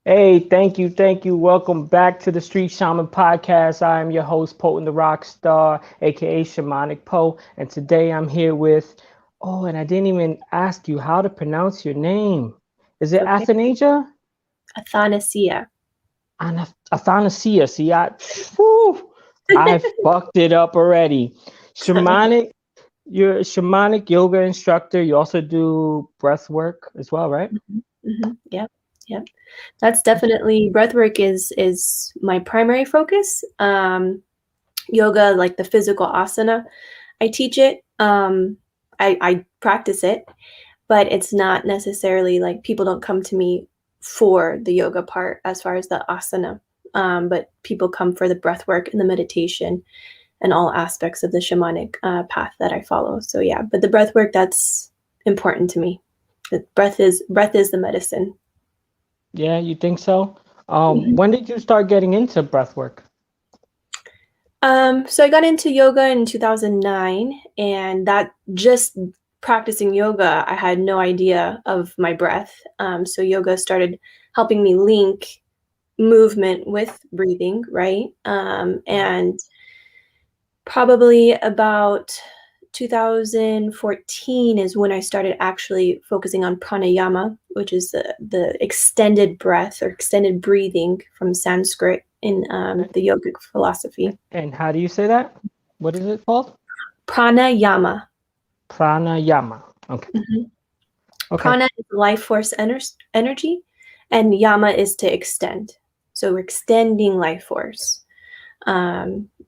Hey, thank you, thank you. Welcome back to the Street Shaman Podcast. I am your host, Potent the Rock Star, aka Shamanic Poe, and today I'm here with. Oh, and I didn't even ask you how to pronounce your name. Is It's it okay. Athanasia? Athanasia. Athanasia. See, whew, I fucked it up already. Shamanic. You're a shamanic yoga instructor. You also do breath work as well, right? Yep. Yep. That's definitely breathwork is my primary focus. Yoga, like the physical asana, I teach it. I practice it, but it's not necessarily like people don't come to me for the yoga part as far as the asana. But people come for the breath work and the meditation and all aspects of the shamanic path that I follow. So yeah, but the breath work, that's important to me. The breath is the medicine. Yeah, you think so? Mhm. When did you start getting into breath work? So I got into yoga in 2009, and that just practicing yoga, I had no idea of my breath. So yoga started helping me link movement with breathing, right? Right. And probably about 2014 is when I started actually focusing on pranayama, which is the extended breath or extended breathing from Sanskrit in the yogic philosophy. And how do you say that? What is it called? Pranayama. Pranayama. Okay. Mhm. Okay. Prana is life force energy, and yama is to extend. So we're extending life force.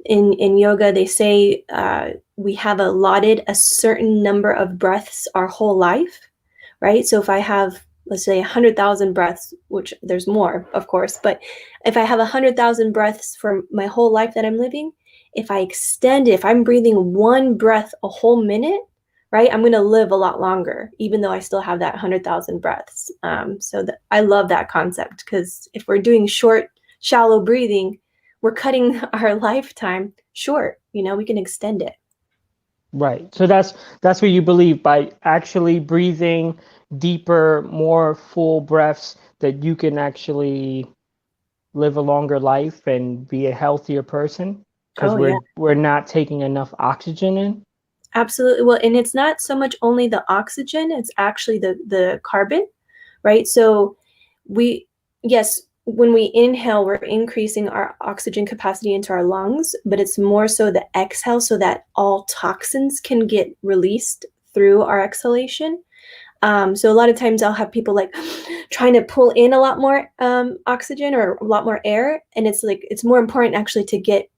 In yoga, they say we have allotted a certain number of breaths our whole life, right? So if I have, let's say, 100,000 breaths, which there's more, of course, but if I have 100,000 breaths for my whole life that I'm living, if I extend it, if I'm breathing one breath a whole minute, right, I'm going to live a lot longer, even though I still have that 100,000 breaths. I love that concept because if we're doing short, shallow breathing, we're cutting our lifetime short. We can extend it. Right. So that's what you believe by actually breathing deeper, more full breaths that you can actually live a longer life and be a healthier person because Oh, yeah. we're not taking enough oxygen in. Absolutely. Well, and it's not so much only the oxygen, it's actually the carbon, right? So we yes, when we inhale, we're increasing our oxygen capacity into our lungs, but it's more so the exhale so that all toxins can get released through our exhalation. So a lot of times I'll have people like trying to pull in a lot more oxygen or a lot more air, and it's like it's more important actually to get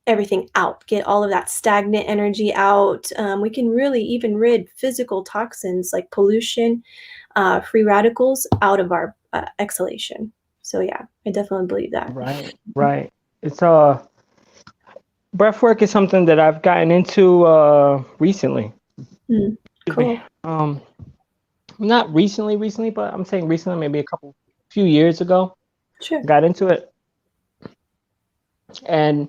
everything out, get all of that stagnant energy out. We can really even rid physical toxins like pollution, free radicals out of our exhalation. So yeah, I definitely believe that. Right. Right. It's breath work is something that I've gotten into recently. Mm, Excuse me. cool. Not recently, but I'm saying recently, maybe few years ago, Sure. got into it, and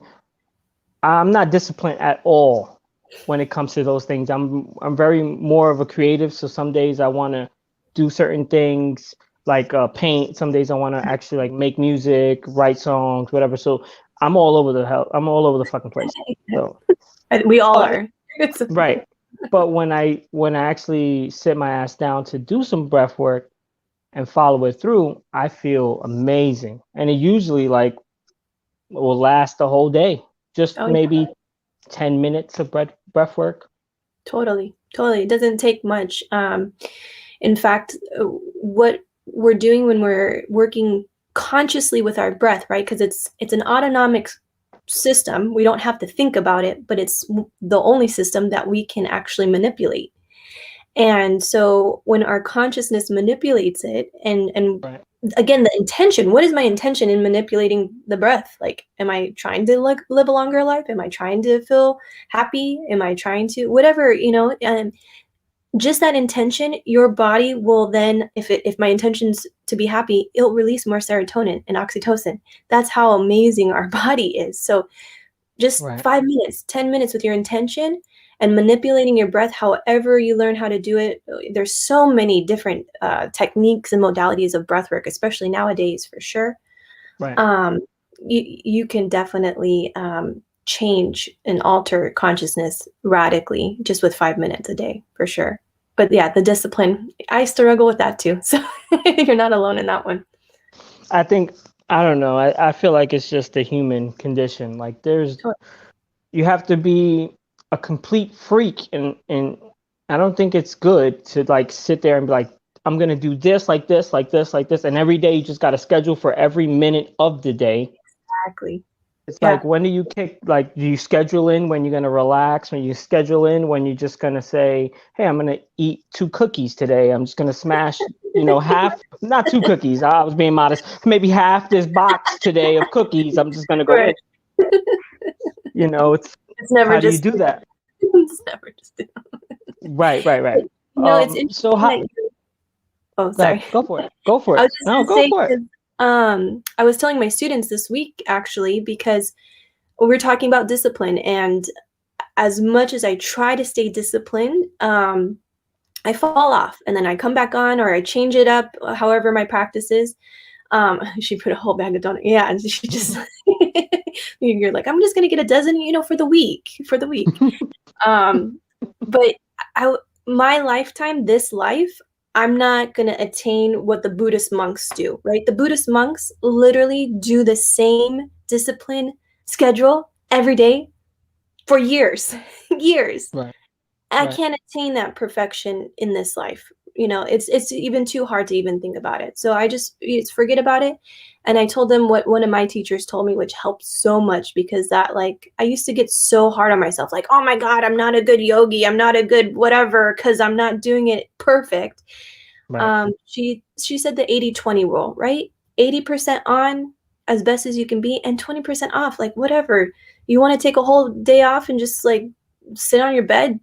I'm not disciplined at all when it comes to those things. I'm very more of a creative, so some days I want to do certain things like paint. Some days I want to actually like make music, write songs, whatever. So I'm all over the fucking place. So, We all but are. It's right. But when I actually sit my ass down to do some breath work and follow it through, I feel amazing. And it usually like will last the whole day. Just oh yeah, maybe 10 minutes of breath work. totally, totally. It doesn't take much. In fact, what we're doing when we're working consciously with our breath, right? Because it's an autonomic system. We don't have to think about it, but it's the only system that we can actually manipulate. And so when our consciousness manipulates it, and Right. again, the intention, what is my intention in manipulating the breath? Like, am I trying to live a longer life? Am I trying to feel happy? Am I trying to whatever, and just that intention, your body will then, if my intention's to be happy, it'll release more serotonin and oxytocin. That's how amazing our body is. So just Right. 5 minutes, 10 minutes with your intention, and manipulating your breath however you learn how to do it. There's so many different techniques and modalities of breath work, especially nowadays, for sure. Right. You can definitely change and alter consciousness radically just with 5 minutes a day, for sure. But yeah, the discipline, I struggle with that too. So you're not alone in that one. I think, I don't know. I feel like it's just a human condition. Like you have to be a complete freak, and I don't think it's good to like sit there and be like, I'm gonna do this, like this, like this, like this, and every day you just got to schedule for every minute of the day. Exactly. It's like, when do you do you schedule in when you're going to relax? When you schedule in when you're just going to say, hey, I'm going to eat 2 cookies today. I'm just going to smash, half, not 2 cookies. I was being modest. Maybe half this box today of cookies. I'm just going to go Right. in. It's never how do you just do that? It's never just Right. it's interesting So how? Oh, sorry. Go for it. Go for it. I was just No, gonna go say, for it. I was telling my students this week, actually, because we were talking about discipline, and as much as I try to stay disciplined, I fall off, and then I come back on, or I change it up, however my practice is. She put a whole bag of donuts. Yeah, and she just you're like, I'm just gonna get a dozen, for the week. But my lifetime, this life, I'm not going to attain what the Buddhist monks do, right? The Buddhist monks literally do the same discipline schedule every day for years, years. Right. I can't attain that perfection in this life. It's even too hard to even think about it. So I just forget about it. And I told them what one of my teachers told me, which helped so much, because that, like, I used to get so hard on myself, like, oh my God, I'm not a good yogi. I'm not a good whatever, because I'm not doing it perfect. Right. She said the 80-20 rule, right? 80% on as best as you can be, and 20% off, like whatever. You want to take a whole day off and just like sit on your bed,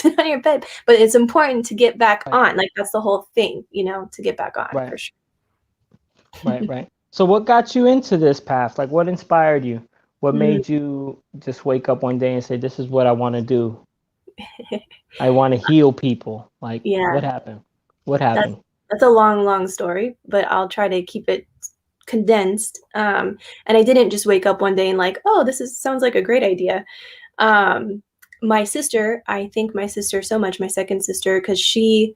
but it's important to get back on. Like, that's the whole thing, to get back on, for sure. Right. So what got you into this path? Like, what inspired you? What made you just wake up one day and say, this is what I want to do? I want to heal people. Like, what happened? That's a long story, but I'll try to keep it condensed. And I didn't just wake up one day and like, oh, sounds like a great idea. My sister, I thank my sister so much, my second sister, because she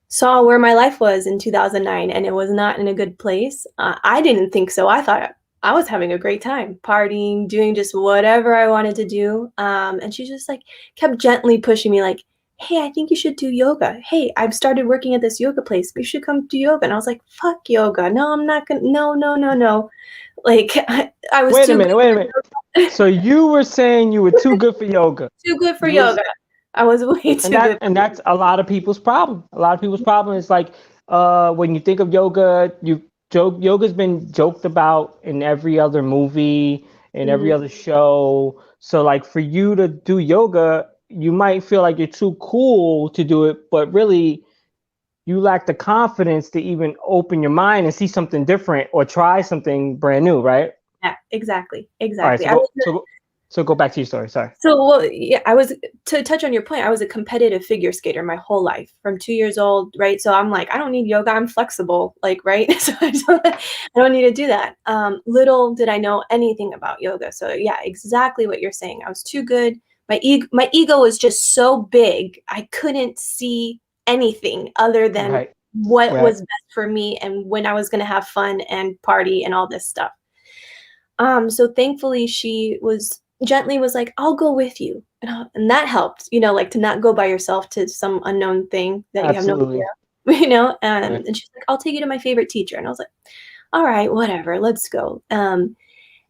saw where my life was in 2009, and it was not in a good place. I didn't think so. I thought I was having a great time, partying, doing just whatever I wanted to do. And she just like kept gently pushing me, like, hey, I think you should do yoga. Hey, I've started working at this yoga place. You should come do yoga. And I was like, fuck yoga. No, I'm not going to. No. Like, I was Wait a minute. So you were saying you were too good for yoga. Too good for yoga. I was way too good. And that's a lot of people's problem. A lot of people's problem is like, when you think of yoga, yoga's been joked about in every other movie, in every other show. So like, for you to do yoga, you might feel like you're too cool to do it, but really you lack the confidence to even open your mind and see something different or try something brand new, right? Yeah, exactly. All right, so go back to your story. Sorry. So, to touch on your point, I was a competitive figure skater my whole life from 2 years old, right? So I'm like, I don't need yoga. I'm flexible, like, right? So I don't need to do that. Little did I know anything about yoga. So yeah, exactly what you're saying. I was too good. My ego was just so big. I couldn't see anything other than what was best for me and when I was going to have fun and party and all this stuff. So thankfully she was like, I'll go with you. And that helped, like, to not go by yourself to some unknown thing that you have no idea, and she's like, I'll take you to my favorite teacher. And I was like, all right, whatever, let's go.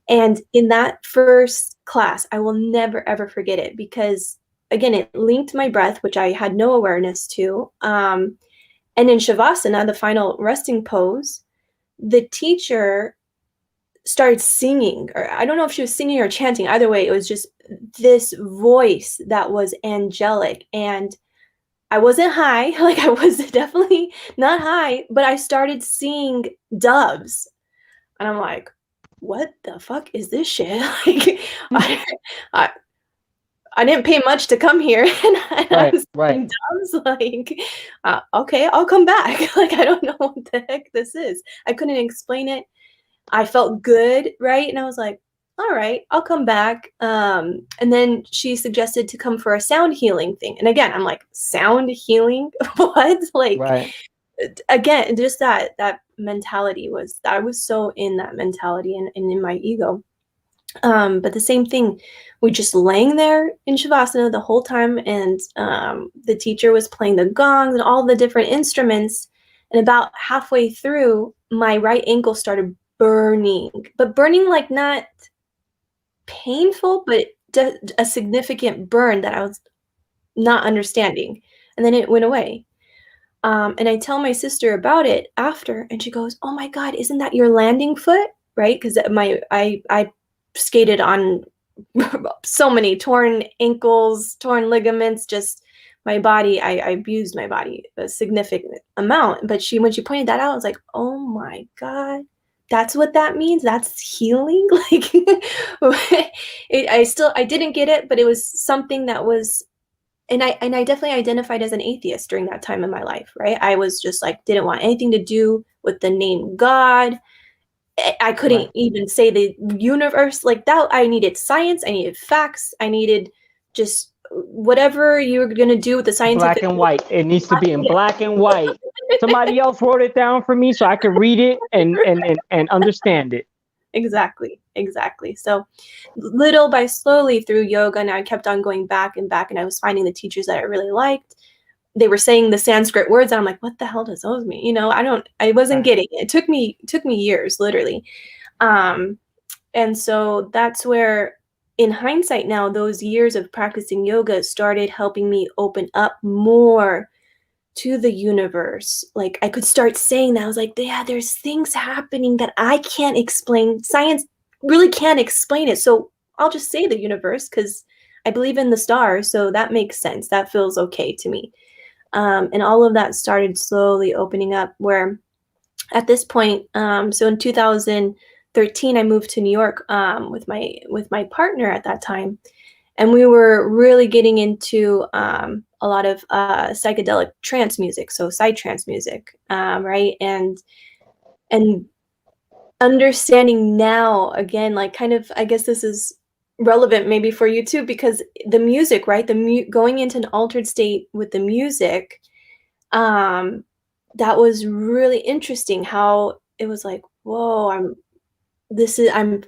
And in that first class, I will never, ever forget it, because again, it linked my breath, which I had no awareness to. And in Shavasana, the final resting pose, the teacher started singing, or I don't know if she was singing or chanting. Either way, it was just this voice that was angelic. And I wasn't high, like, I was definitely not high, but I started seeing doves. And I'm like, what the fuck is this shit? Like, I didn't pay much to come here, and I was right. like, okay, I'll come back. Like, I don't know what the heck this is. I couldn't explain it. I felt good, right? And I was like, all right, I'll come back. And then she suggested to come for a sound healing thing. And again, I'm like, sound healing? What? Like, Right. again, just that mentality I was so in that mentality and in my ego. But the same thing, we just laying there in Shavasana the whole time, and the teacher was playing the gongs and all the different instruments. And about halfway through, my right ankle started burning, but burning like not painful, but a significant burn that I was not understanding. And then it went away. And I tell my sister about it after, and she goes, "Oh my God, isn't that your landing foot?" Right? Because I skated on so many torn ankles, torn ligaments, just my body. I abused my body a significant amount. But when she pointed that out, I was like, "Oh my God, that's what that means? That's healing?" Like, I didn't get it, but it was something that was. And I definitely identified as an atheist during that time in my life, right? I was just like, didn't want anything to do with the name God. I couldn't even say the universe like that. I needed science. I needed facts. I needed just whatever you were going to do with the scientific. Black and white. It needs to be in black and white. Somebody else wrote it down for me so I could read it and understand it. Exactly. So little by slowly through yoga, and I kept on going back and back, and I was finding the teachers that I really liked. They were saying the Sanskrit words, and I'm like, what the hell does those mean? You know, I wasn't getting it. It took me years, literally. And so that's where, in hindsight now, those years of practicing yoga started helping me open up more to the universe. Like, I could start saying that. I was like, yeah, there's things happening that I can't explain. Science really can't explain it. So I'll just say the universe, because I believe in the stars. So that makes sense. That feels okay to me. And all of that started slowly opening up, where at this point, so in 2013, I moved to New York with my partner at that time. And we were really getting into a lot of psychedelic trance music, so psytrance music, right? And understanding now, again, like, kind of, I guess this is relevant maybe for you too, because the music, right? Going into an altered state with the music, that was really interesting. How it was like, whoa,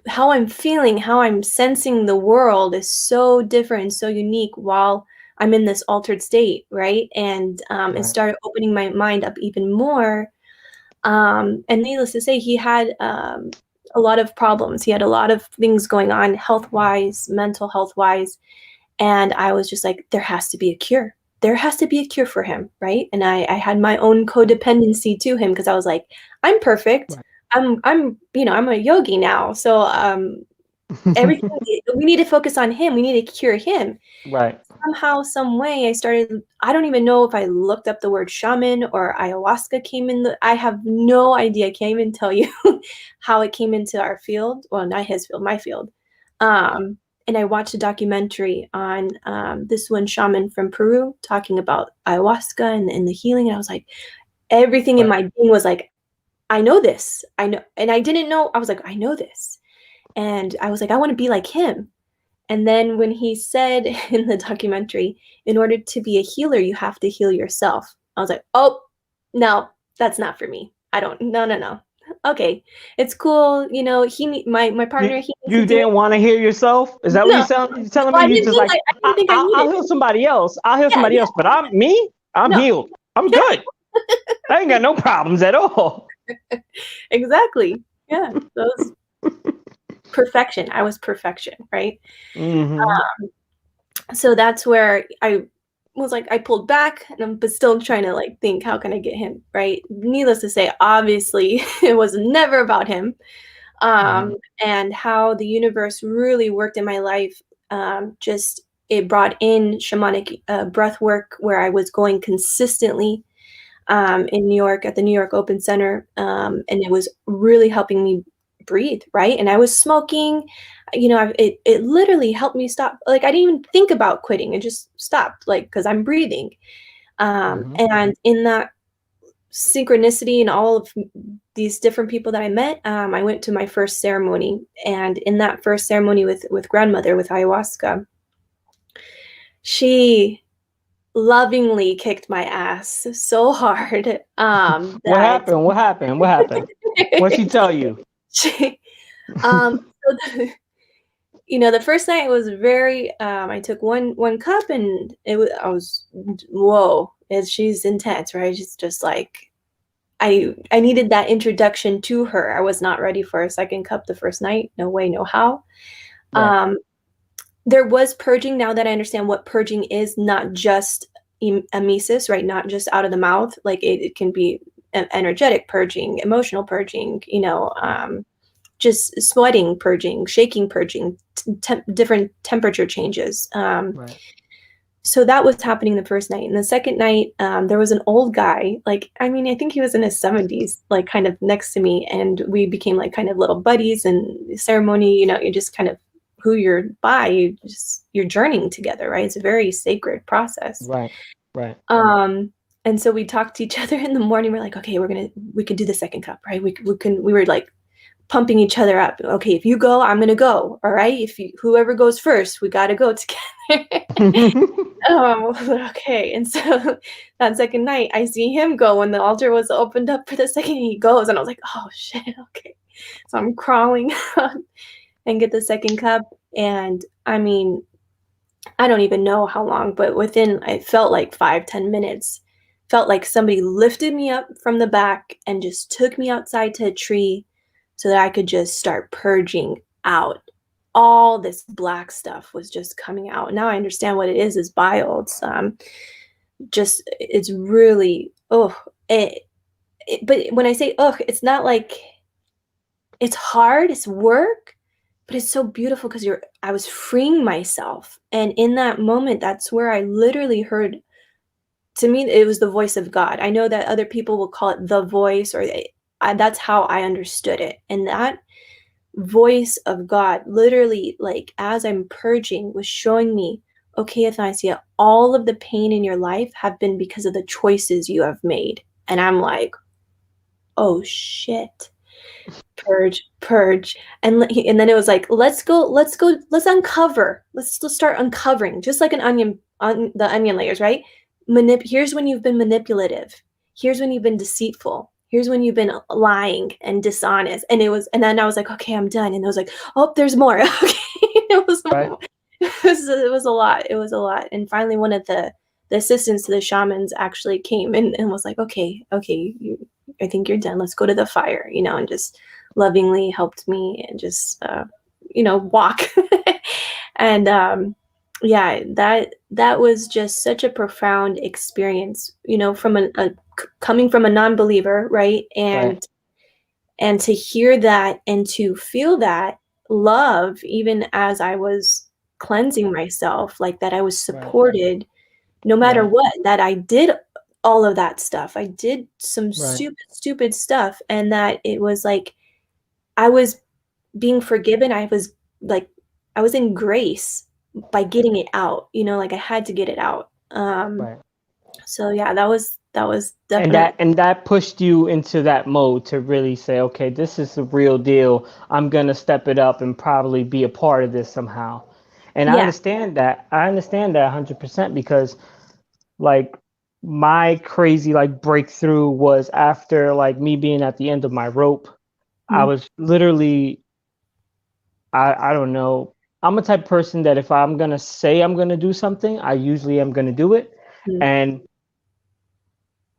how I'm feeling, how I'm sensing the world is so different and so unique while I'm in this altered state, right? And it started opening my mind up even more. And needless to say, he had a lot of problems. He had a lot of things going on, health-wise, mental health-wise. And I was just like, there has to be a cure. There has to be a cure for him, right? And I had my own codependency to him, because I was like, I'm perfect. I'm a yogi now. So everything, we need to focus on him. We need to cure him. Right. Somehow, some way, I don't even know if I looked up the word shaman or ayahuasca came in. I have no idea. I can't even tell you how it came into our field. Well, not his field, my field. And I watched a documentary on this one shaman from Peru talking about ayahuasca and the healing. And I was like, everything in my being was like, I know this. I know. And I didn't know. I was like, I know this. And I was like, I want to be like him. And then when he said in the documentary, in order to be a healer, you have to heal yourself. I was like, oh, no, that's not for me. No. Okay, it's cool. You know, my partner. You didn't want to heal yourself? Is that what you're telling me? You just like, I'll heal somebody else. I'll heal somebody else. But I'm healed. I'm good. I ain't got no problems at all. Exactly. Yeah. Those perfection. I was perfection, right? Mm-hmm. So that's where I was like, I pulled back, but still trying to like think, how can I get him, right? Needless to say, obviously, it was never about him. And how the universe really worked in my life. Just it brought in shamanic breathwork, where I was going consistently in New York at the New York Open Center, and it was really helping me breathe, right? And I was smoking, it literally helped me stop. Like, I didn't even think about quitting. It just stopped, like, because I'm breathing. And in that synchronicity and all of these different people that I met, I went to my first ceremony. And in that first ceremony with grandmother, with ayahuasca, she lovingly kicked my ass so hard. What happened? What happened? What happened? What'd she tell you? She, so the first night was very, I took one cup and whoa, she's intense, right? She's just like, I needed that introduction to her. I was not ready for a second cup the first night. No way, no how. Right. There was purging. Now that I understand what purging is, not just emesis, right? Not just out of the mouth. Like it can be energetic purging, emotional purging, just sweating purging, shaking purging, different temperature changes. Right. So that was happening the first night. And the second night, there was an old guy, like, I mean, I think he was in his 70s, like kind of next to me. And we became like kind of little buddies. And the ceremony, you just kind of who you're by, you're journeying together, right? It's a very sacred process. Right. Right. And so we talked to each other in the morning. We're like, okay, we can do the second cup, right? We were like pumping each other up. Okay, if you go, I'm gonna go. All right. Whoever goes first, we gotta go together. Okay. And so that second night, I see him go when the altar was opened up for the second. He goes, and I was like, oh shit. Okay. So I'm crawling up and get the second cup. And I mean, I don't even know how long, but it felt like 5-10 minutes, felt like somebody lifted me up from the back and just took me outside to a tree so that I could just start purging out. All this black stuff was just coming out. Now I understand what it is bile. It's really, but when I say, it's not like, it's hard, it's work, but it's so beautiful because I was freeing myself. And in that moment, that's where I literally heard, to me, it was the voice of God. I know that other people will call it the voice, or that's how I understood it. And that voice of God, literally, like as I'm purging, was showing me, okay, Athanasia, all of the pain in your life have been because of the choices you have made. And I'm like, oh shit. Purge. And then it was like, let's uncover. Let's start uncovering, just like an onion, on the onion layers, right? Here's when you've been manipulative. Here's when you've been deceitful. Here's when you've been lying and dishonest. And then I was like, okay, I'm done. And it was like, oh, there's more. Okay. It was a lot. It was a lot. And finally, one of the assistants to the shamans actually came and was like, okay, I think you're done. Let's go to the fire, and just lovingly helped me and just, walk. And that was just such a profound experience, from coming from a non-believer, right? And to hear that and to feel that love, even as I was cleansing myself, like that I was supported, no matter what, that I did all of that stuff. I did some stupid stuff, and that it was like I was being forgiven. I was in grace by getting it out, like I had to get it out. So yeah, that was definitely. And that pushed you into that mode to really say, okay, this is the real deal. I'm gonna step it up and probably be a part of this somehow. And I understand that 100%, because like my crazy like breakthrough was after like me being at the end of my rope. I was literally, I don't know. I'm a type of person that if I'm going to say I'm going to do something, I usually am going to do it. And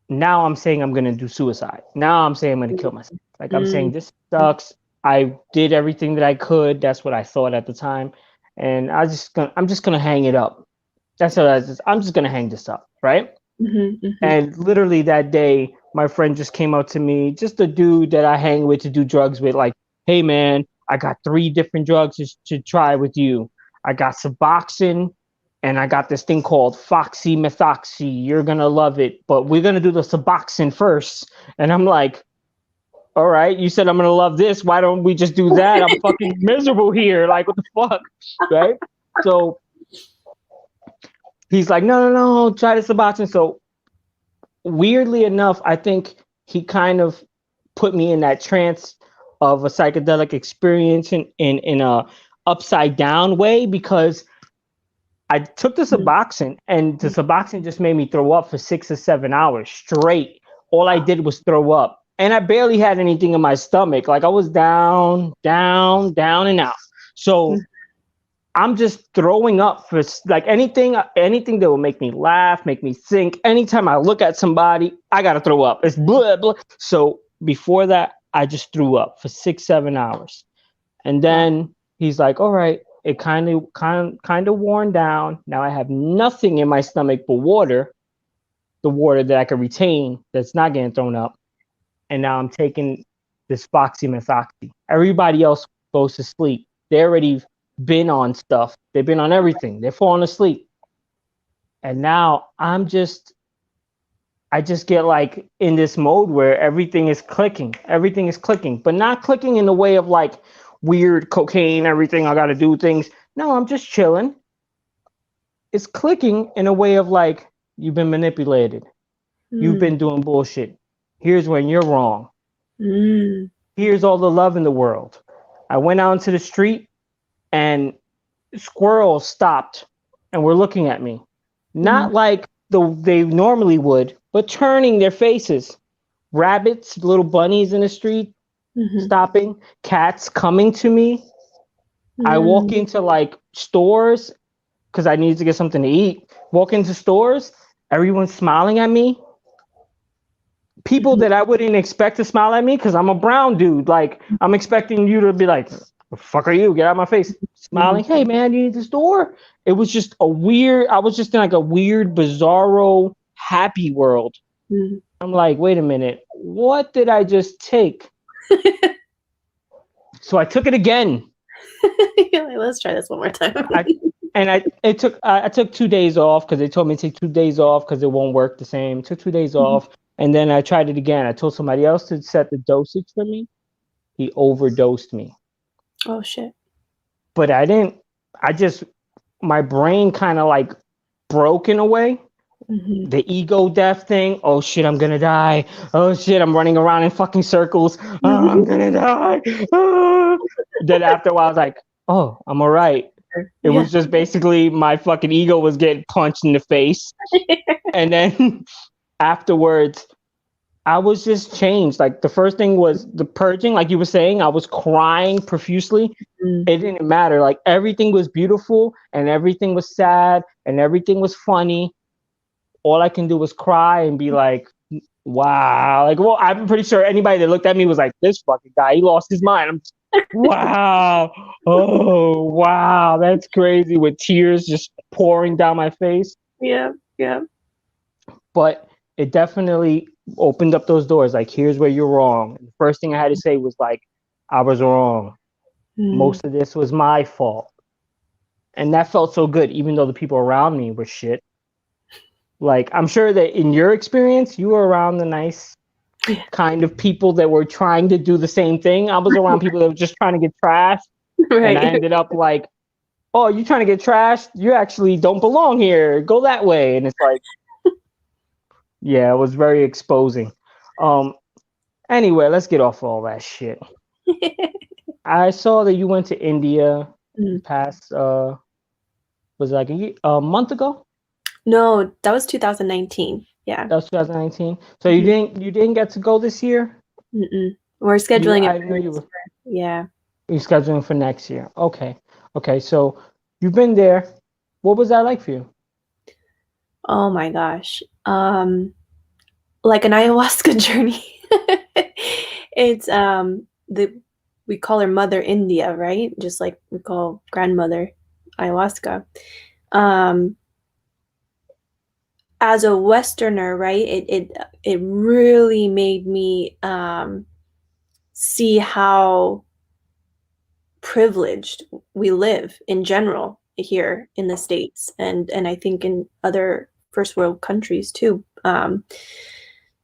now I'm saying I'm going to do suicide. Now I'm saying I'm going to kill myself. Like I'm saying, this sucks. I did everything that I could. That's what I thought at the time. And I'm just going to hang it up. That's what I'm just going to hang this up. Right. And literally that day, my friend just came up to me, just a dude that I hang with to do drugs with, like, hey man, I got 3 different drugs to try with you. I got Suboxone and I got this thing called Foxymethoxy. You're going to love it, but we're going to do the Suboxone first. And I'm like, all right, you said I'm gonna love this. Why don't we just do that? I'm fucking miserable here. Like, what the fuck, right? So he's like, no, try this Suboxone. So weirdly enough, I think he kind of put me in that trance of a psychedelic experience in a upside down way, because I took the Suboxone and the Suboxone just made me throw up for 6 or 7 hours straight. All I did was throw up, and I barely had anything in my stomach. Like, I was down and out. So I'm just throwing up for like anything that will make me laugh, make me think. Anytime I look at somebody, I gotta throw up. It's blah blah. So before that, I just threw up for 6, 7 hours, and then he's like, "All right, it kind of worn down. Now I have nothing in my stomach but water, the water that I can retain that's not getting thrown up, and now I'm taking this foxymethoxy. Everybody else goes to sleep. They already been on stuff. They've been on everything. They're falling asleep. And now I just get like in this mode where everything is clicking, but not clicking in the way of like weird cocaine, everything I got to do things. No, I'm just chilling. It's clicking in a way of like, you've been manipulated. You've been doing bullshit. Here's when you're wrong. Here's all the love in the world. I went out into the street and squirrels stopped and were looking at me. Not like they normally would, but turning their faces. Rabbits, little bunnies in the street, stopping. Cats coming to me. I walk into like stores because I need to get something to eat. Walk into stores, everyone's smiling at me. People that I wouldn't expect to smile at me because I'm a brown dude. Like, I'm expecting you to be like, the fuck are you? Get out of my face. Smiling. Hey, man, you need the store? It was just I was just in like a weird, bizarro, happy world. I'm like, wait a minute. What did I just take? So I took it again. Let's try this one more time. I took 2 days off because they told me to take 2 days off because it won't work the same. Took 2 days off. And then I tried it again. I told somebody else to set the dosage for me. He overdosed me. Oh, shit. But my brain kind of like broke in a way. The ego death thing. Oh, shit, I'm going to die. Oh, shit, I'm running around in fucking circles. Oh, I'm going to die. Oh. Then after a while, I was like, oh, I'm all right. It was just basically my fucking ego was getting punched in the face. And then afterwards, I was just changed. Like, the first thing was the purging, like you were saying. I was crying profusely. It didn't matter. Like, everything was beautiful and everything was sad and everything was funny. All I can do was cry and be like, wow. Like, well, I'm pretty sure anybody that looked at me was like, this fucking guy, he lost his mind. Wow. Oh, wow. That's crazy, with tears just pouring down my face. Yeah. But it definitely opened up those doors. Like, here's where you're wrong. The first thing I had to say was like, I was wrong. Most of this was my fault. And that felt so good, even though the people around me were shit. Like, I'm sure that in your experience, you were around the nice kind of people that were trying to do the same thing. I was around people that were just trying to get trashed. Right. And I ended up like, oh, you trying to get trashed? You actually don't belong here. Go that way. And it's like, yeah, it was very exposing. Anyway, let's get off all that shit. I saw that you went to India past, was it like a month ago? No, that was 2019. Yeah. That was 2019. So you didn't get to go this year? We're scheduling it. Yeah. You're scheduling for next year. Okay. So you've been there. What was that like for you? Oh my gosh. Like an ayahuasca journey. It's we call her Mother India, right? Just like we call grandmother ayahuasca. As a Westerner, right, it really made me see how privileged we live in general here in the States, and I think in other first world countries too.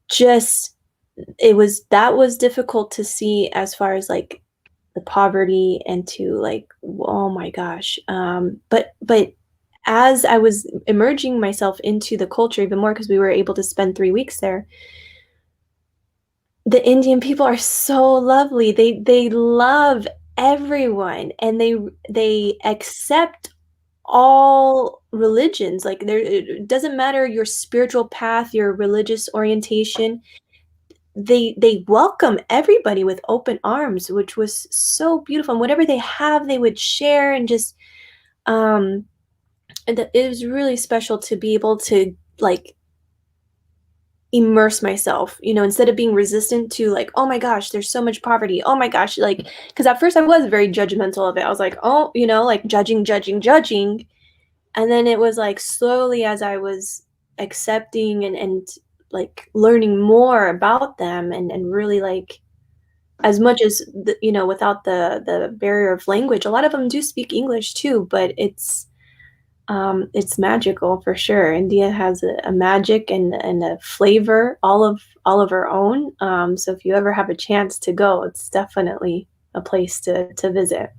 Just that was difficult to see as far as like the poverty and to like, oh my gosh. But as I was immersing myself into the culture even more, because we were able to spend 3 weeks there, the Indian people are so lovely. They love everyone, and they accept all religions. Like, there, it doesn't matter your spiritual path, your religious orientation. They welcome everybody with open arms, which was so beautiful. And whatever they have, they would share, and just it was really special to be able to like immerse myself, instead of being resistant to like, oh my gosh, there's so much poverty. Oh my gosh, like, because at first I was very judgmental of it. I was like, oh, like judging. And then it was like slowly, as I was accepting and like learning more about them, and really like, as much as without the barrier of language, a lot of them do speak English too, but it's magical for sure. India has a magic and a flavor all of our own. So if you ever have a chance to go, it's definitely a place to visit.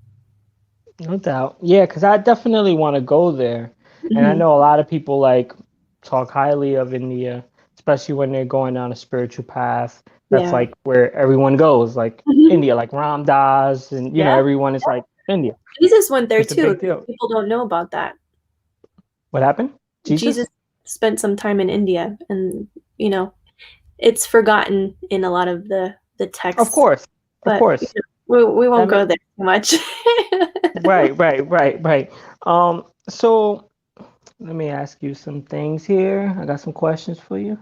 No doubt. Yeah, because I definitely want to go there. And I Mhm. know a lot of people like talk highly of India, especially when they're going down a spiritual path. That's Yeah. like where everyone goes, like Mhm. India, like Ram Dass, and Yeah. everyone is like India. Jesus went there It's a too. big deal. People don't know about that. What happened? Jesus Jesus? spent some time in India, and it's forgotten in a lot of the Of texts, course. Of but course. we That won't go makes there too much. right. So let me ask you some things here. I got some questions for you.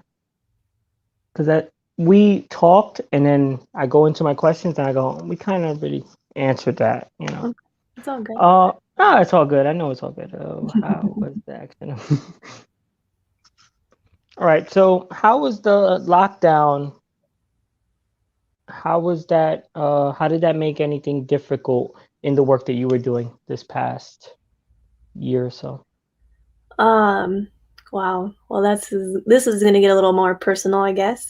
Because that we talked, and then I go into my questions, and I go, we kind of really answered that. Okay, it's all good. No, it's all good. I know it's all good. Oh, how was the accident? All right. So, how was the lockdown? How was that? How did that make anything difficult in the work that you were doing this past year or so? Um, wow. Well, this is gonna get a little more personal, I guess.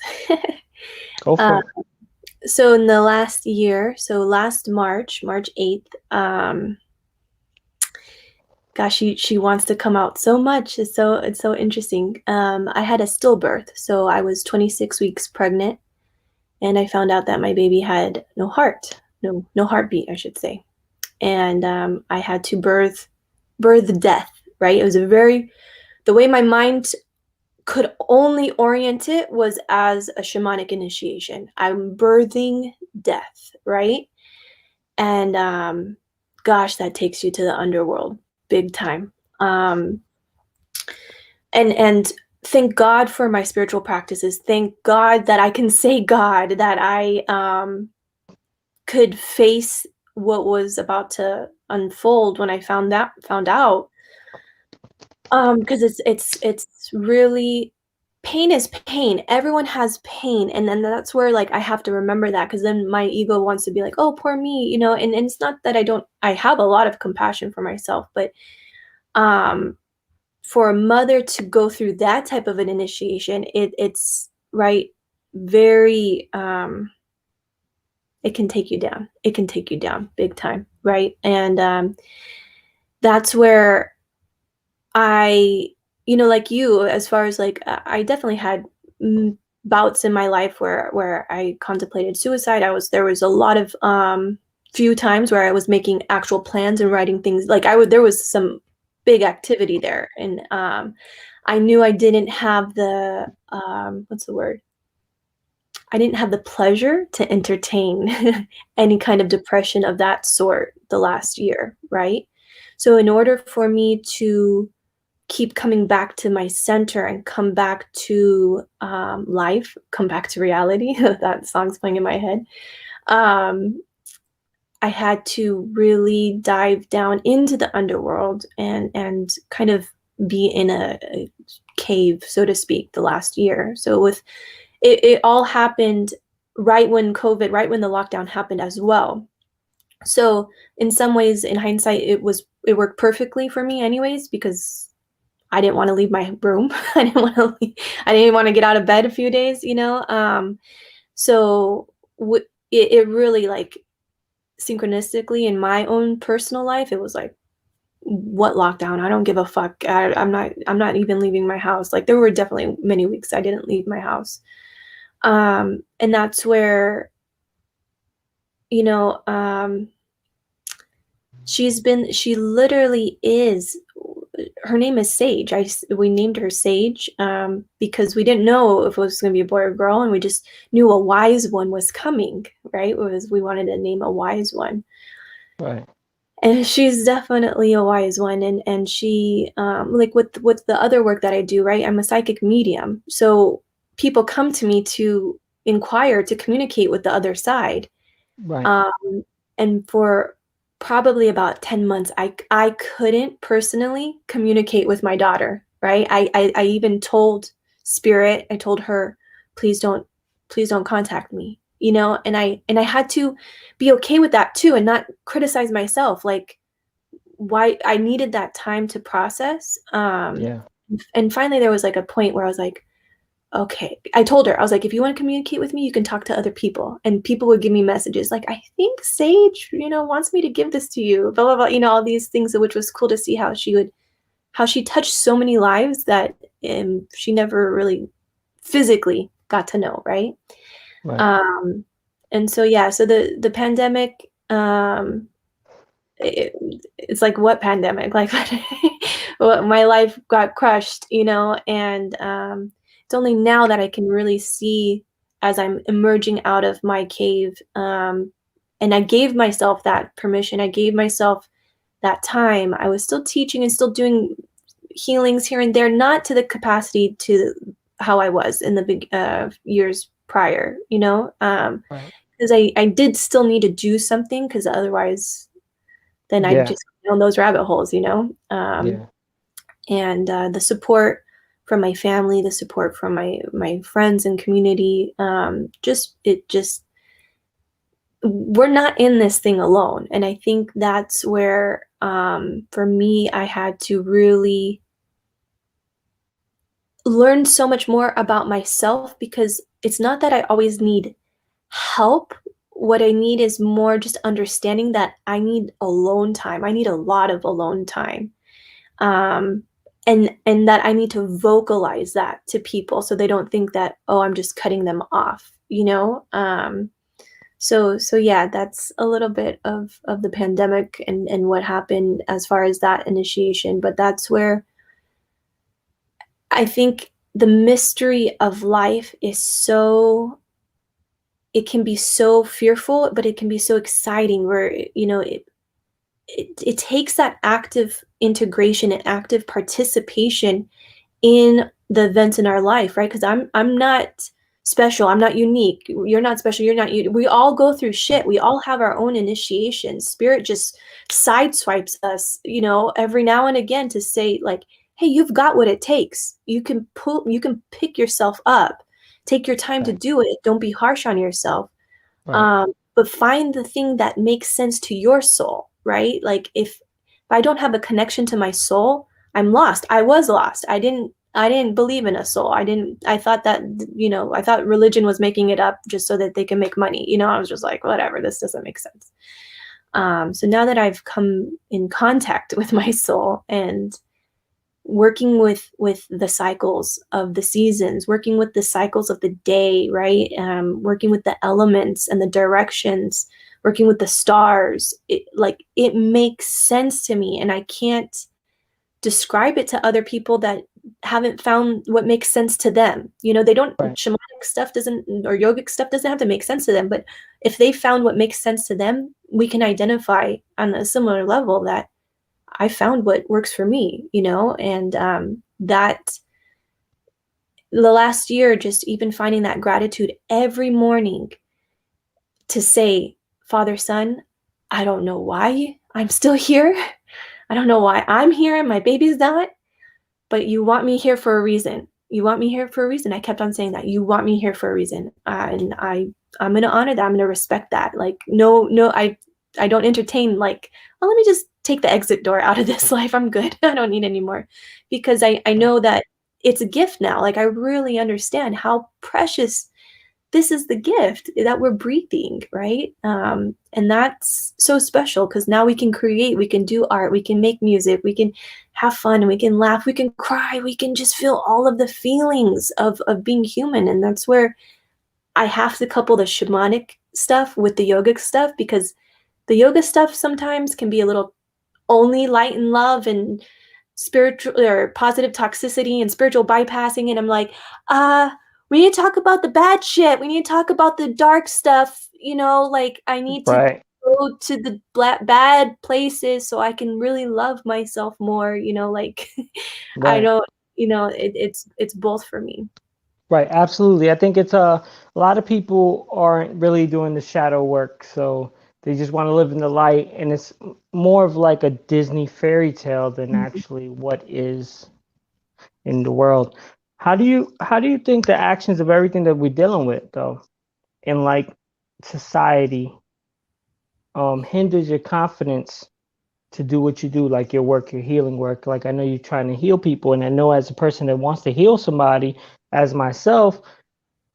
Go Uh, for it. so in the last year, so last March 8th, gosh, she wants to come out so much. It's so interesting. I had a stillbirth, so I was 26 weeks pregnant, and I found out that my baby had no heart, no heartbeat, I should say, and I had to birth death. Right? It was the way my mind could only orient it was as a shamanic initiation. I'm birthing death, right? And gosh, that takes you to the underworld big time. And thank God for my spiritual practices. Thank God that I can say God, that I could face what was about to unfold when I found out. Because it's really, pain is pain. Everyone has pain, and then that's where like I have to remember that, because then my ego wants to be like, oh, poor me, and it's not that I have a lot of compassion for myself, but um for a mother to go through that type of an initiation, it's right, very it can take you down. It can take you down big time, right? And that's where I, like you, as far as like, I definitely had bouts in my life where I contemplated suicide. There was a lot of few times where I was making actual plans and writing things. Like there was some big activity there, and I knew I didn't have the what's the word? I didn't have the pleasure to entertain any kind of depression of that sort the last year, right? So in order for me to keep coming back to my center and come back to life, come back to reality. That song's playing in my head. I had to really dive down into the underworld and kind of be in a cave, so to speak, the last year. So it all happened right when COVID, right when the lockdown happened as well. So in some ways, in hindsight, it worked perfectly for me anyways, because I didn't want to leave my room. I didn't want to get out of bed a few days, So it really like synchronistically in my own personal life, it was like, what lockdown? I don't give a fuck. I'm not even leaving my house. Like there were definitely many weeks I didn't leave my house. And that's where, you know, she literally is, her name is Sage. We named her Sage because we didn't know if it was going to be a boy or girl, and we just knew a wise one was coming, right? We wanted to name a wise one. Right. And she's definitely a wise one. And she, like with the other work that I do, right? I'm a psychic medium. So people come to me to inquire, to communicate with the other side. Right. And for probably about 10 months, I couldn't personally communicate with my daughter, right? I even told Spirit, I told her, please don't contact me, you know, and I had to be okay with that too, and not criticize myself, like why I needed that time to process. Yeah. And finally there was like a point where I was like, okay. I told her, I was like, if you want to communicate with me, you can talk to other people. And people would give me messages like, I think Sage, you know, wants me to give this to you, blah, blah, blah, you know, all these things, which was cool to see how she touched so many lives that she never really physically got to know. Right. Right. And so, yeah, so the pandemic, it's like, what pandemic? Like my life got crushed, you know, and it's only now that I can really see as I'm emerging out of my cave. And I gave myself that permission. I gave myself that time. I was still teaching and still doing healings here and there, not to the capacity to how I was in the big years prior, you know, because I did still need to do something, because otherwise then I just go down those rabbit holes, you know. And the support from my family, the support from my friends and community, we're not in this thing alone. And I think that's where, for me, I had to really learn so much more about myself, because it's not that I always need help. What I need is more just understanding that I need alone time. I need a lot of alone time. And that I need to vocalize that to people so they don't think that, oh, I'm just cutting them off, you know? So yeah, that's a little bit of the pandemic and what happened as far as that initiation. But that's where I think the mystery of life is it can be so fearful, but it can be so exciting, where, you know, it takes that active integration and active participation in the events in our life, right? Because I'm not special. I'm not unique. You're not special. You're not unique. We all go through shit. We all have our own initiations. Spirit just sideswipes us, you know, every now and again to say, like, hey, you've got what it takes. You can pick yourself up. Take your time to do it. Don't be harsh on yourself. But find the thing that makes sense to your soul, right? Like if I don't have a connection to my soul, I'm lost. I was lost. I didn't believe in a soul. I thought that, you know, I thought religion was making it up just so that they can make money. You know, I was just like, whatever, this doesn't make sense. So now that I've come in contact with my soul and working with the cycles of the seasons, working with the cycles of the day, right? Working with the elements and the directions, working with the stars, it makes sense to me, and I can't describe it to other people that haven't found what makes sense to them. You know, they don't, shamanic stuff doesn't, or yogic stuff doesn't have to make sense to them, but if they found what makes sense to them, we can identify on a similar level that I found what works for me, you know. And that the last year, just even finding that gratitude every morning to say, Father, Son, I don't know why I'm still here. I don't know why I'm here and my baby's not, but you want me here for a reason. You want me here for a reason. I kept on saying that. You want me here for a reason. And I'm going to honor that. I'm going to respect that. Like, no, I don't entertain like, oh, let me just take the exit door out of this life. I'm good. I don't need any more, because I know that it's a gift now. Like I really understand how precious this is the gift that we're breathing, right? And that's so special because now we can create, we can do art, we can make music, we can have fun, we can laugh, we can cry, we can just feel all of the feelings of being human. And that's where I have to couple the shamanic stuff with the yogic stuff, because the yoga stuff sometimes can be a little only light and love and spiritual or positive toxicity and spiritual bypassing. And I'm like, we need to talk about the bad shit. We need to talk about the dark stuff. Like I need to go to the bad places so I can really love myself more, like I don't, it's both for me. Right. Absolutely. I think it's a lot of people aren't really doing the shadow work. So they just want to live in the light. And it's more of like a Disney fairy tale than actually what is in the world. How do you think the actions of everything that we're dealing with though in like society hinders your confidence to do what you do, like your work, your healing work? Like I know you're trying to heal people, and I know as a person that wants to heal somebody, as myself,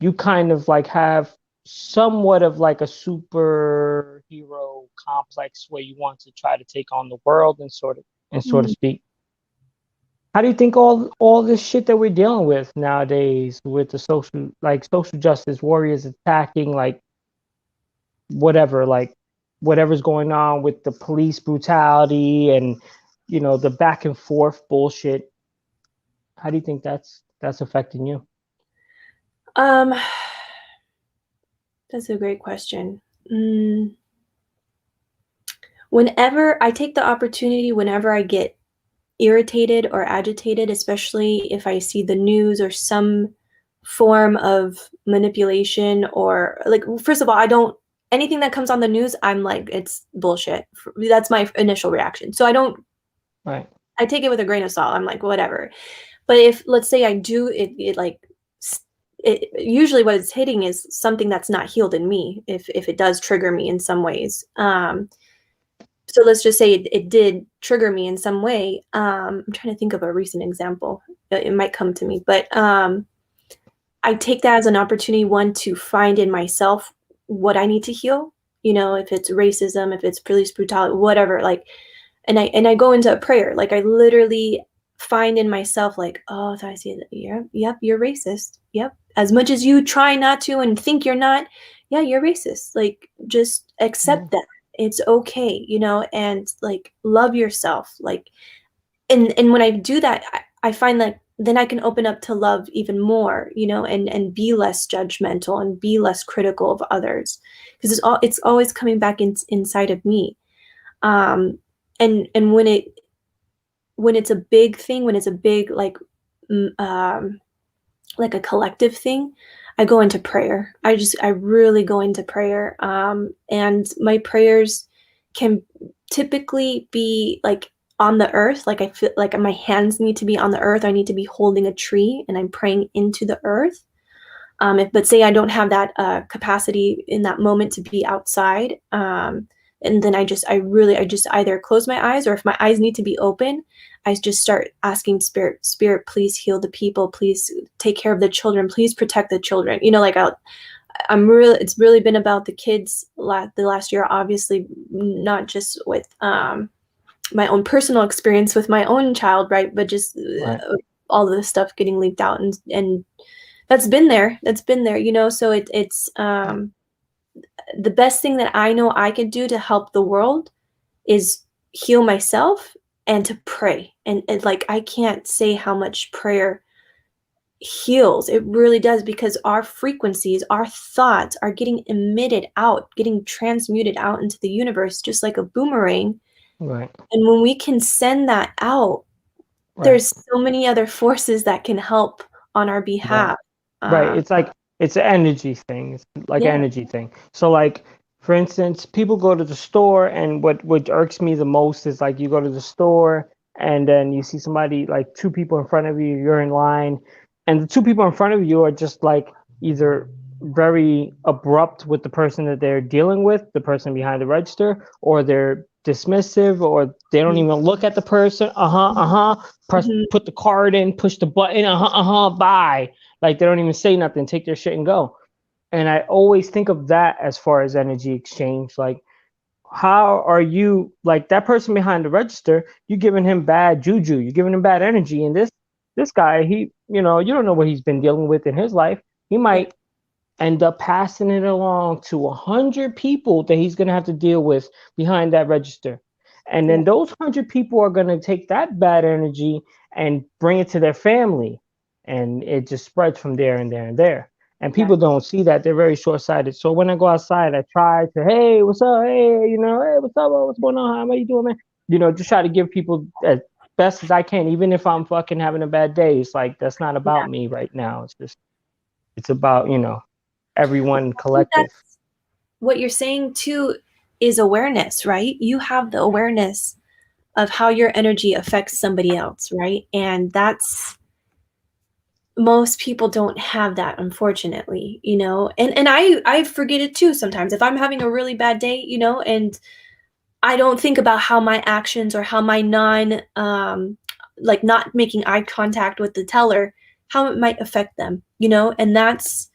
you kind of like have somewhat of like a superhero complex where you want to try to take on the world and sort of speak. How do you think all this shit that we're dealing with nowadays with the social justice warriors attacking like whatever's going on with the police brutality and the back and forth bullshit, how do you think that's affecting you? That's a great question. Whenever I take the opportunity, whenever I get irritated or agitated, especially if I see the news or some form of manipulation, or like, first of all, anything that comes on the news, I'm like, it's bullshit. That's my initial reaction. So I take it with a grain of salt. I'm like, whatever. But if, let's say I do it usually what it's hitting is something that's not healed in me, if it does trigger me in some ways. So let's just say it did trigger me in some way. I'm trying to think of a recent example. It might come to me, but I take that as an opportunity, one, to find in myself what I need to heal. If it's racism, if it's police brutality, whatever. Like, and I go into a prayer. Like I literally find in myself, like, oh, I see that. Yep, you're racist. Yep. As much as you try not to and think you're not, yeah, you're racist. Like, just accept that. It's okay, and like love yourself. Like, and when I do that, I find that then I can open up to love even more, and be less judgmental and be less critical of others, because it's always coming back inside of me. And when it's a big thing, when it's a big like a collective thing, I go into prayer. I really go into prayer. And my prayers can typically be like on the earth. Like I feel like my hands need to be on the earth. I need to be holding a tree and I'm praying into the earth. But say I don't have that capacity in that moment to be outside. And then I just either close my eyes, or if my eyes need to be open, I just start asking spirit, please heal the people, please take care of the children, please protect the children. It's really been about the kids the last year, obviously, not just with my own personal experience with my own child, right? But just all of this stuff getting leaked out, and that's been there, so it's the best thing that I know I can do to help the world is heal myself and to pray. And like, I can't say how much prayer heals. It really does, because our frequencies, our thoughts are getting emitted out, getting transmuted out into the universe, just like a boomerang. Right. And when we can send that out, there's so many other forces that can help on our behalf. Right. It's an energy thing. It's like an energy thing. So like, for instance, people go to the store, and what irks me the most is like, you go to the store and then you see somebody, like two people in front of you, you're in line, and the two people in front of you are just like either very abrupt with the person that they're dealing with, the person behind the register, or they're dismissive, or they don't even look at the person. Put the card in, push the button, bye. Like, they don't even say nothing, take their shit and go. And I always think of that as far as energy exchange. Like, how are you, like that person behind the register, you giving him bad juju, you're giving him bad energy. And this guy, he, you don't know what he's been dealing with in his life. He Yeah. might end up passing it along to 100 people that he's going to have to deal with behind that register. And then Yeah. those 100 people are going to take that bad energy and bring it to their family. And it just spreads from there and there and there. And people Exactly. don't see that. They're very short sighted. So when I go outside, I try to, hey, what's up? Hey, hey, what's up? What's going on? How are you doing, man? Just try to give people as best as I can, even if I'm fucking having a bad day. It's like, that's not Yeah. about me right now. It's about, everyone I think collective. that's what you're saying too is awareness, right? You have the awareness of how your energy affects somebody else, right? And that's most people don't have that, unfortunately, and I forget it too sometimes. If I'm having a really bad day, and I don't think about how my actions or how my like not making eye contact with the teller, how it might affect them, and that's,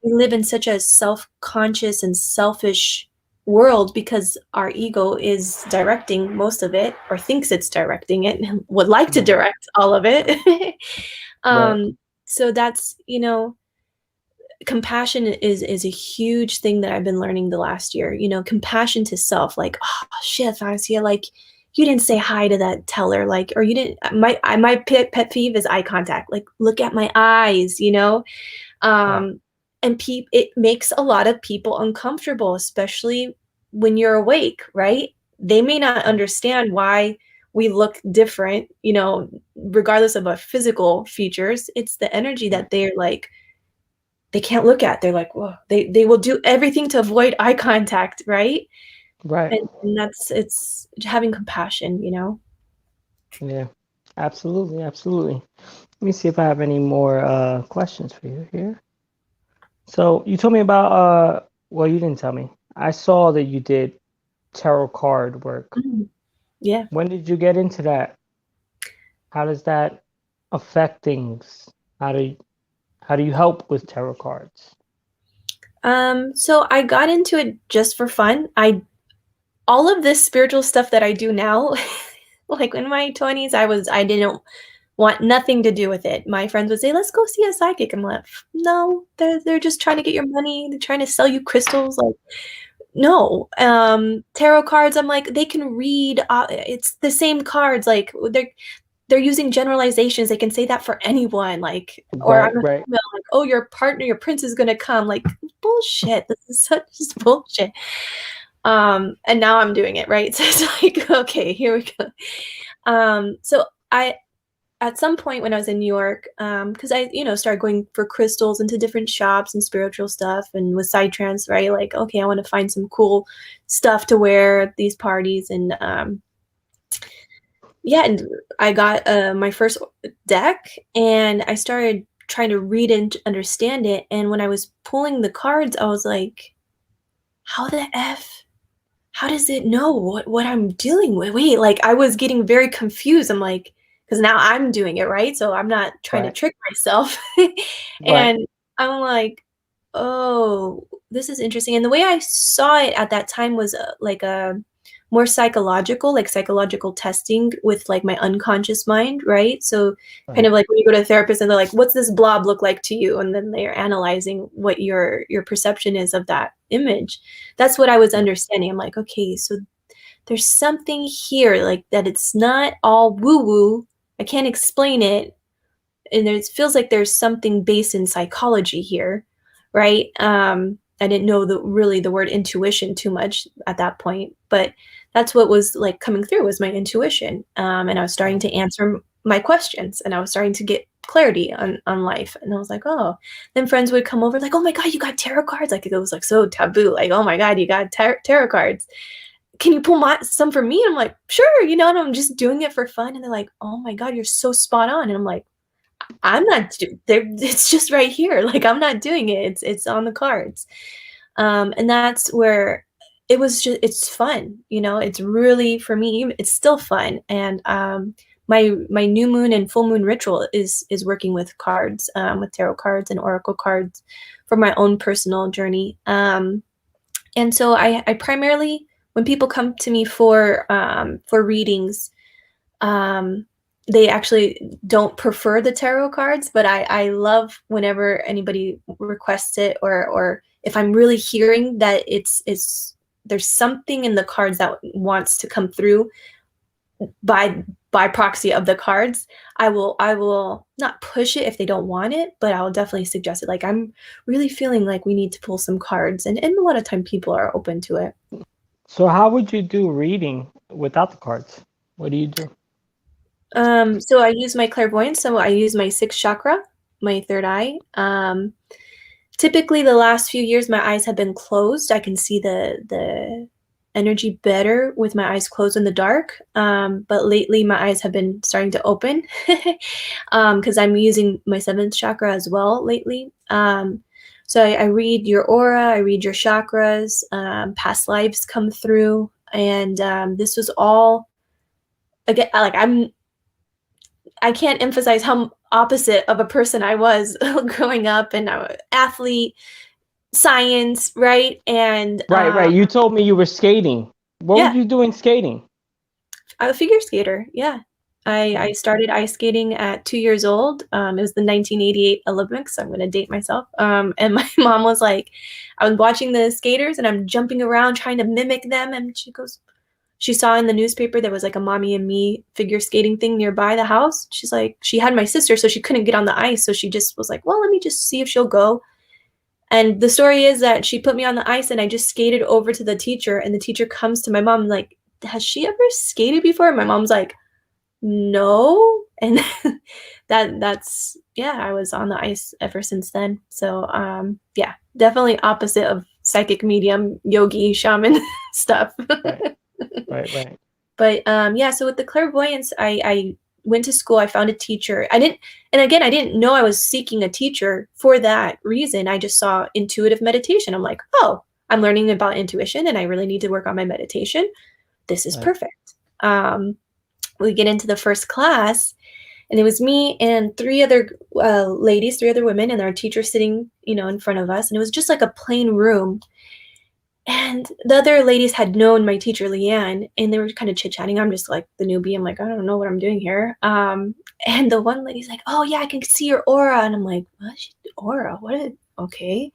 we live in such a self-conscious and selfish world because our ego is directing most of it, or thinks it's directing it, and would like to direct all of it. Right. So that's, compassion is a huge thing that I've been learning the last year. Compassion to self, like, oh shit, Athanasia, like you didn't say hi to that teller, like, or you didn't. My pet peeve is eye contact. Like, look at my eyes, Right. and it makes a lot of people uncomfortable, especially when you're awake, right? They may not understand why we look different, regardless of our physical features. It's the energy that they're like, they can't look at. They're like, whoa, they will do everything to avoid eye contact, right? Right. And it's having compassion, Yeah. Absolutely. Absolutely. Let me see if I have any more questions for you here. So you told me about well, you didn't tell me. I saw that you did tarot card work. Mhm. Yeah. When did you get into that? How does that affect things? How do you, how do you help with tarot cards? So I got into it just for fun. All of this spiritual stuff that I do now, like in my 20s, I didn't want nothing to do with it. My friends would say, "Let's go see a psychic." I'm like, "No, they're just trying to get your money. They're trying to sell you crystals." Like, no. Tarot cards, I'm like, they can read. It's the same cards. Like, they're using generalizations. They can say that for anyone. Like, or I'm Right. a Right. female, like, oh, your partner, your prince is gonna come. Like, bullshit. This is such just bullshit. And now I'm doing it, right? So it's like, okay, here we go. So I at some point when I was in New York, because I, started going for crystals into different shops and spiritual stuff, and with psytrance, right? Like, okay, I want to find some cool stuff to wear at these parties, and yeah, and I got my first deck, and I started trying to read and understand it. And when I was pulling the cards, I was like, how the f? How does it know what I'm dealing with? Wait, like I was getting very confused. I'm like, because now I'm doing it, right? So I'm not trying to Right. trick myself. Right. And I'm like, oh, this is interesting. And the way I saw it at that time was like a more psychological, like psychological testing with like my unconscious mind, right? So kind Right. of like when you go to a therapist and they're like, what's this blob look like to you? And then they're analyzing what your perception is of that image. That's what I was understanding. I'm like, okay, so there's something here, like that it's not all woo-woo. I can't explain it. And it feels like there's something based in psychology here, right? I didn't know really the word intuition too much at that point, but that's what was like coming through was my intuition. And I was starting to answer my questions, and I was starting to get clarity on life. And I was like, oh, then friends would come over like, oh my God, you got tarot cards. Like it was like so taboo. Like, oh my God, you got tarot cards. Can you pull some for me? And I'm like, sure, and I'm just doing it for fun. And they're like, oh my God, you're so spot on. And I'm like, I'm not it's just right here. Like I'm not doing it. It's on the cards. And that's where it's fun, it's really for me, it's still fun. And my new moon and full moon ritual is working with cards, with tarot cards and oracle cards for my own personal journey. And so I primarily, when people come to me for readings, they actually don't prefer the tarot cards, but I love whenever anybody requests it, or if I'm really hearing that it's there's something in the cards that wants to come through by proxy of the cards, I will not push it if they don't want it, but I'll definitely suggest it. Like, I'm really feeling like we need to pull some cards, and a lot of time people are open to it. So how would you do reading without the cards? What do you do? So I use my clairvoyance. So I use my sixth chakra, my third eye. Typically the last few years, my eyes have been closed. I can see the energy better with my eyes closed in the dark. But lately my eyes have been starting to open because I'm using my seventh chakra as well lately. So I read your aura, I read your chakras, past lives come through. And this was all, again, like I can't emphasize how opposite of a person I was growing up, and I'm an athlete, science, right? And right. You told me you were skating. What were you doing skating? I'm a figure skater. Yeah. I started ice skating at 2 years old. It was the 1988 Olympics. So I'm going to date myself. And my mom was like, I was watching the skaters and I'm jumping around trying to mimic them. And she goes, she saw in the newspaper there was like a mommy and me figure skating thing nearby the house. She's like, she had my sister, so she couldn't get on the ice. So she just was like, well, let me just see if she'll go. And the story is that she put me on the ice and I just skated over to the teacher, and the teacher comes to my mom like, has she ever skated before? And my mom's like, no. And that's, yeah, I was on the ice ever since then. So yeah, definitely opposite of psychic medium, yogi, shaman stuff. Right. But yeah, so with the clairvoyance, I went to school. I found a teacher. I didn't know I was seeking a teacher for that reason. I just saw intuitive meditation. I'm like, oh, I'm learning about intuition and I really need to work on my meditation. This is perfect. We get into the first class, and it was me and three other women, and our teacher sitting, in front of us. And it was just like a plain room. And the other ladies had known my teacher, Leanne, and they were kind of chit-chatting. I'm just like the newbie. I'm like, I don't know what I'm doing here. And the one lady's like, oh, yeah, I can see your aura. And I'm like, what? Aura? Okay.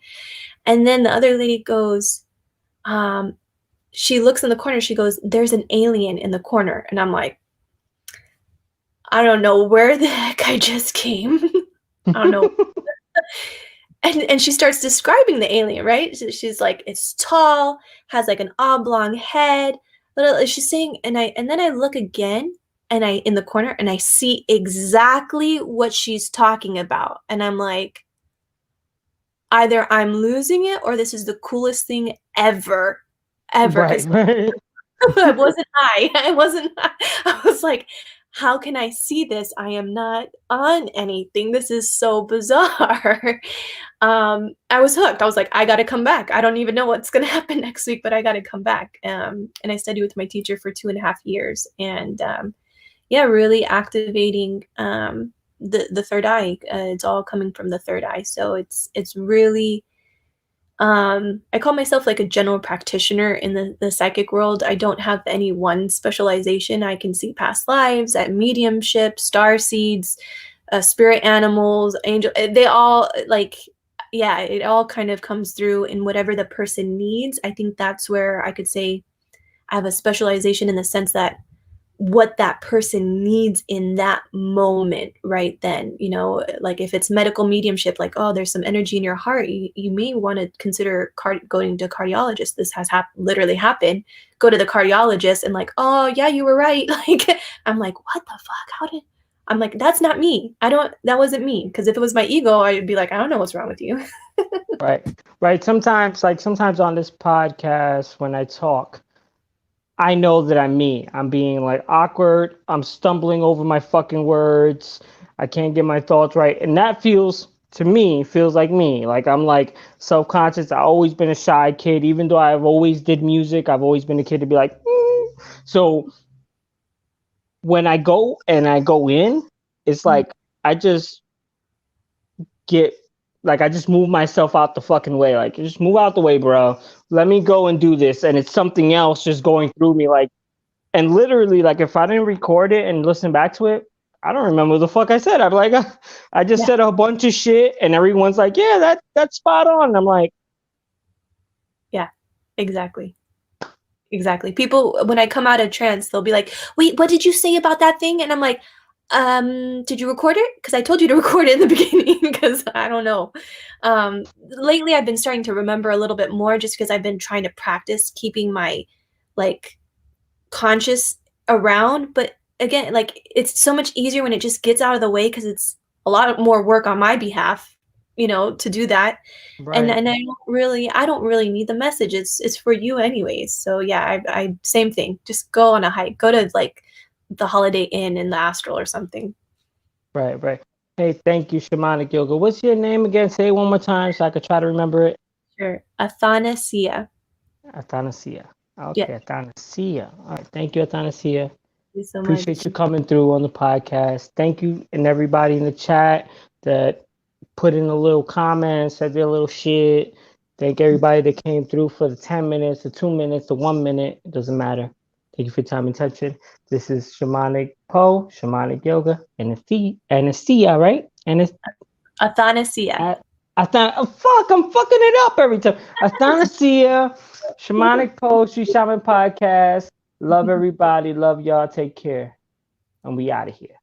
And then the other lady goes, she looks in the corner. She goes, there's an alien in the corner. And I'm like, I don't know where the heck I just came. I don't know. And she starts describing the alien, right? She's like, it's tall, has like an oblong head. She's saying, and then I look again, and I in the corner, and I see exactly what she's talking about. And I'm like, either I'm losing it or this is the coolest thing ever. Right. It wasn't I was like, how can I see this? I am not on anything. This is so bizarre. I was hooked. I was like, I got to come back. I don't even know what's going to happen next week, but I got to come back. And I studied with my teacher for 2.5 years. And yeah, really activating the third eye. It's all coming from the third eye. So it's really, I call myself like a general practitioner in the psychic world. I don't have any one specialization. I can see past lives, at mediumship, star seeds, spirit animals, angel. They all yeah, it all kind of comes through in whatever the person needs. I think that's where I could say I have a specialization in the sense that what that person needs in that moment right then, like if it's medical mediumship, like, oh, there's some energy in your heart, you may want to consider going to cardiologist. This has literally happened. Go to the cardiologist and like, oh yeah, you were right. Like, I'm like, what the fuck? I'm like, that's not me. That wasn't me. Because if it was my ego, I'd be like, I don't know what's wrong with you. Right. Sometimes on this podcast, when I talk, I know that I'm me. I'm being like awkward. I'm stumbling over my fucking words. I can't get my thoughts right. And that feels like me. Like I'm like self-conscious. I've always been a shy kid. Even though I've always did music, I've always been a kid to be like, So when I go in, it's like I just get like I just move myself out the fucking way. Like, just move out the way, bro. Let me go and do this. And it's something else just going through me. Like, and literally, like, if I didn't record it and listen back to it, I don't remember what the fuck I said. I'm like, I just said a bunch of shit, and everyone's like, yeah, that's spot on. And I'm like, yeah, exactly. People, when I come out of trance, they'll be like, wait, what did you say about that thing? And I'm like, did you record it? Because I told you to record it in the beginning, because I don't know. Lately, I've been starting to remember a little bit more, just because I've been trying to practice keeping my, like, conscious around. But again, like, it's so much easier when it just gets out of the way, because it's a lot more work on my behalf, to do that. right. And I don't really need the message. It's for you anyways. So yeah, I same thing. Just go on a hike. Go to, like, the Holiday Inn in the Astral or something. Right. Hey, thank you, Shamanic Yoga. What's your name again? Say it one more time so I could try to remember it. Sure. Athanasia. Athanasia. Okay, Yeah. Athanasia. All right, thank you, Athanasia. Thank you so Appreciate much. you coming through on the podcast. Thank you, and everybody in the chat that put in a little comment, said their little shit. Thank everybody that came through for the 10 minutes, the 2 minutes, the 1 minute. It doesn't matter. Thank you for your time and attention. This is Shamanic Shamanic Yoga, Athanasia, right? And Athanasia. fuck, I'm fucking it up every time. Athanasia, Shamanic Street Shamans Podcast. Love everybody. Love y'all. Take care. And we out of here.